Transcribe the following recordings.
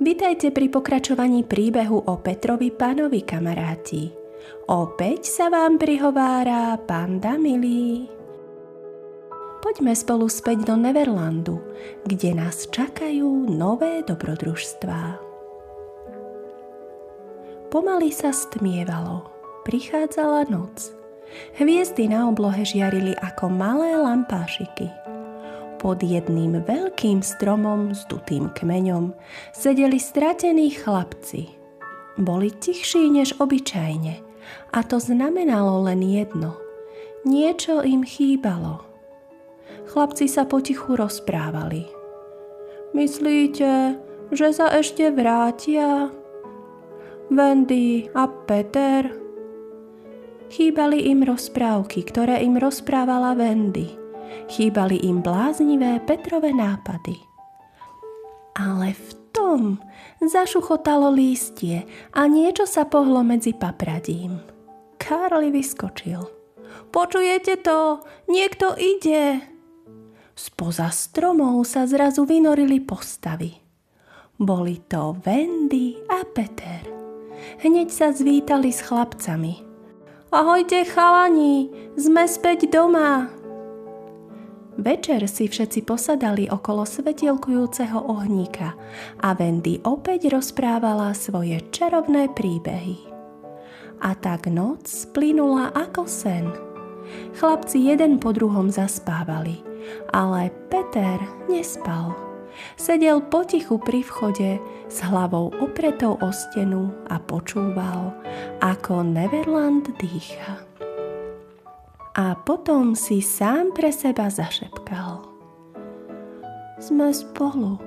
Vitajte pri pokračovaní príbehu o Petrovi Pánovi, kamaráti. Opäť sa vám prihovára Panda milý. Poďme spolu späť do Neverlandu, kde nás čakajú nové dobrodružstvá. Pomaly sa stmievalo, prichádzala noc. Hviezdy na oblohe žiarili ako malé lampášiky. Pod jedným veľkým stromom s dutým kmeňom sedeli stratení chlapci. Boli tichší než obyčajne a to znamenalo len jedno. Niečo im chýbalo. Chlapci sa potichu rozprávali. Myslíte, že sa ešte vrátia? Wendy a Peter? Chýbali im rozprávky, ktoré im rozprávala Wendy. Chýbali im bláznivé Petrove nápady. Ale v tom zašuchotalo lístie a niečo sa pohlo medzi papradím. Karli vyskočil. Počujete to? Niekto ide! Spoza stromov sa zrazu vynorili postavy. Boli to Wendy a Peter. Hneď sa zvítali s chlapcami. Ahojte chalani, sme späť doma. Večer si všetci posadali okolo svetielkujúceho ohníka a Wendy opäť rozprávala svoje čarovné príbehy. A tak noc plynula ako sen. Chlapci jeden po druhom zaspávali, ale Peter nespal. Sedel potichu pri vchode s hlavou opretou o stenu a počúval, ako Neverland dýcha. A potom si sám pre seba zašepkal. Sme spolu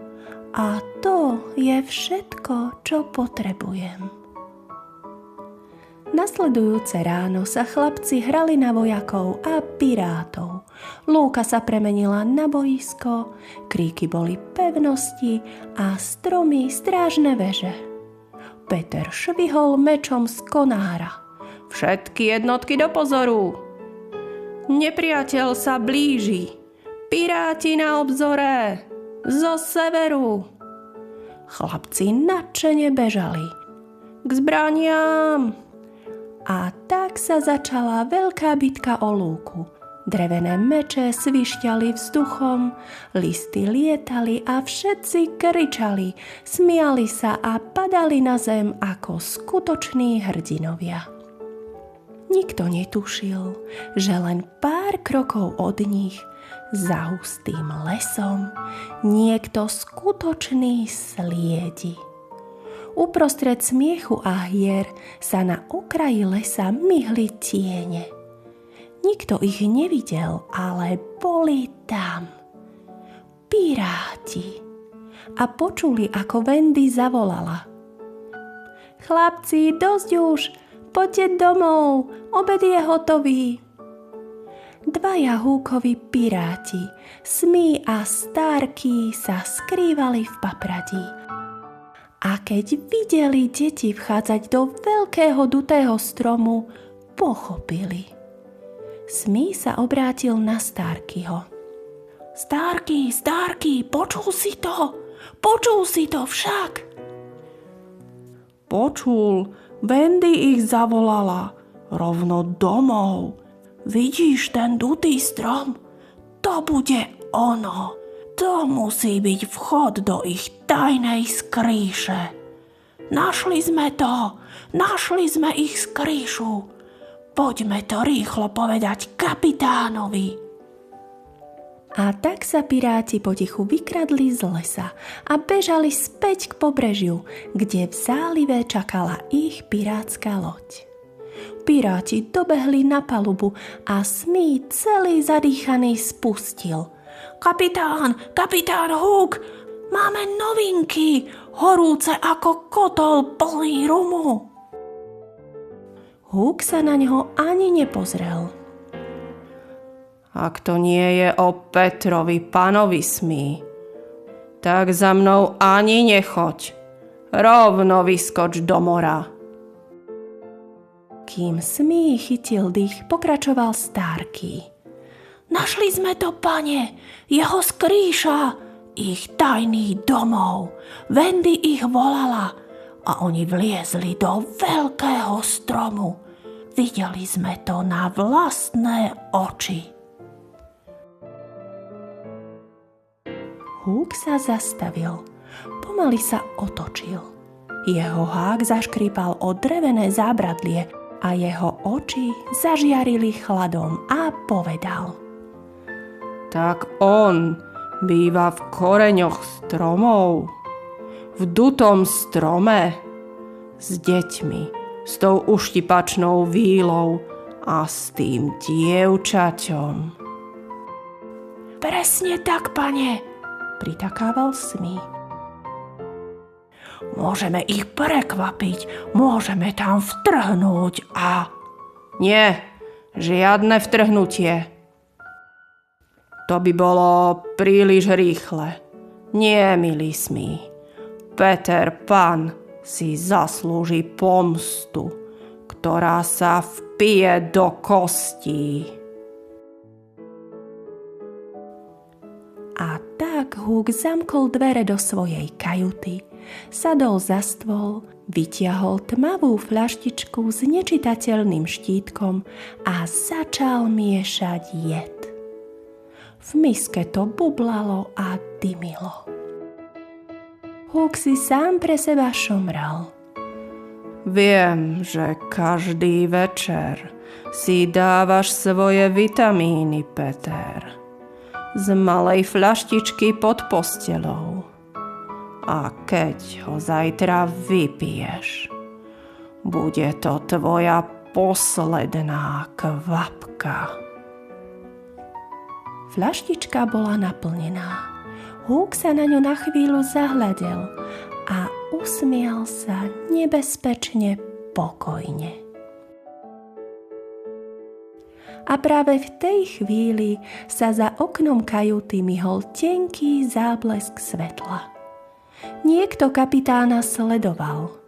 a to je všetko, čo potrebujem. Nasledujúce ráno sa chlapci hrali na vojakov a pirátov. Lúka sa premenila na boisko, kríky boli pevnosti a stromy strážne veže. Peter švihol mečom z konára. Všetky jednotky do pozoru! Nepriateľ sa blíži. Piráti na obzore. Zo severu. Chlapci nadšene bežali. K zbraniam. A tak sa začala veľká bitka o lúku. Drevené meče svišťali vzduchom, listy lietali a všetci kričali, smiali sa a padali na zem ako skutoční hrdinovia. Nikto netušil, že len pár krokov od nich, za hustým lesom, niekto skutočný sliedi. Uprostred smiechu a hier sa na okraji lesa myhli tiene. Nikto ich nevidel, ale boli tam. Piráti. A počuli, ako Wendy zavolala. Chlapci, dosť už! Poďte domov, obed je hotový. Dvaja húkoví piráti, Smee a Starkey, sa skrývali v papradí. A keď videli deti vchádzať do veľkého dutého stromu, pochopili. Smee sa obrátil na Starkeyho. Starkey, počul si to? Počul si to však? Počul. Wendy ich zavolala rovno domov. Vidíš ten dutý strom? To bude ono. To musí byť vchod do ich tajnej skrýše. Našli sme ich skrýšu. Poďme to rýchlo povedať kapitánovi. A tak sa piráti potichu vykradli z lesa a bežali späť k pobrežiu, kde v zálive čakala ich pirátska loď. Piráti dobehli na palubu a Smee celý zadýchaný spustil. Kapitán Hook, máme novinky, horúce ako kotol plný rumu. Hook sa na ňo ani nepozrel. Ak to nie je o Petrovi Pánovi, Smee, tak za mnou ani nechoď. Rovno vyskoč do mora. Kým Smee chytil dých, pokračoval Starkey. Našli sme to, pane, jeho skrýša. ich tajných domov. Wendy ich volala a oni vliezli do veľkého stromu. Videli sme to na vlastné oči. Húk sa zastavil, pomaly sa otočil. Jeho hák zaškrípal o drevené zábradlie a jeho oči zažiarili chladom a povedal: Tak on býva v koreňoch stromov, v dutom strome, s deťmi, s tou uštipačnou vílou a s tým dievčaťom. Presne tak, pane, pritakával Smee. Môžeme ich prekvapiť, môžeme tam vtrhnúť a... Nie, žiadne vtrhnutie. To by bolo príliš rýchle. Nie, milý Smee. Peter Pan si zaslúži pomstu, ktorá sa vpije do kostí. A tak Húk zamkol dvere do svojej kajuty, sadol za stôl, vytiahol tmavú fľaštičku s nečitateľným štítkom a začal miešať jed. V miske to bublalo a dymilo. Húk si sám pre seba šomral. Viem, že každý večer si dávaš svoje vitamíny, Peter. Z malej fľaštičky pod posteľou. A keď ho zajtra vypiješ, bude to tvoja posledná kvapka. Fľaštička bola naplnená. Húk sa na ňu na chvíľu zahľadel a usmial sa nebezpečne pokojne. A práve v tej chvíli sa za oknom kajuty myhol tenký záblesk svetla. Niekto kapitána sledoval.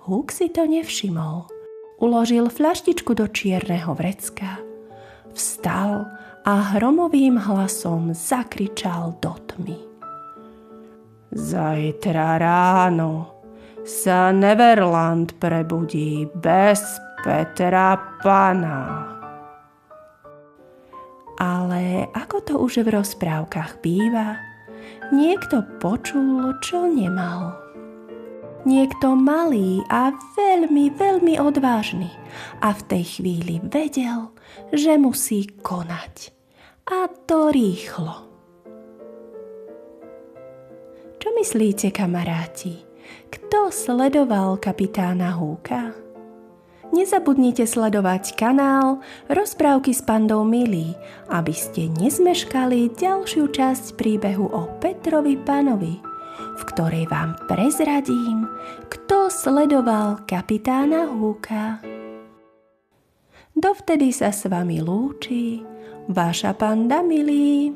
Húk si to nevšimol. Uložil fľaštičku do čierneho vrecka, vstal a hromovým hlasom zakričal do tmy. Zajtra ráno sa Neverland prebudí bez Petra Pana. Ale ako to už v rozprávkach býva, niekto počul, čo nemal. Niekto malý a veľmi, veľmi odvážny a v tej chvíli vedel, že musí konať. A to rýchlo. Čo myslíte, kamaráti? Kto sledoval kapitána Húka? Nezabudnite sledovať kanál Rozprávky s pandou Milly, aby ste nezmeškali ďalšiu časť príbehu o Petrovi Panovi, v ktorej vám prezradím, kto sledoval kapitána Húka. Dovtedy sa s vami lúči vaša panda Milly.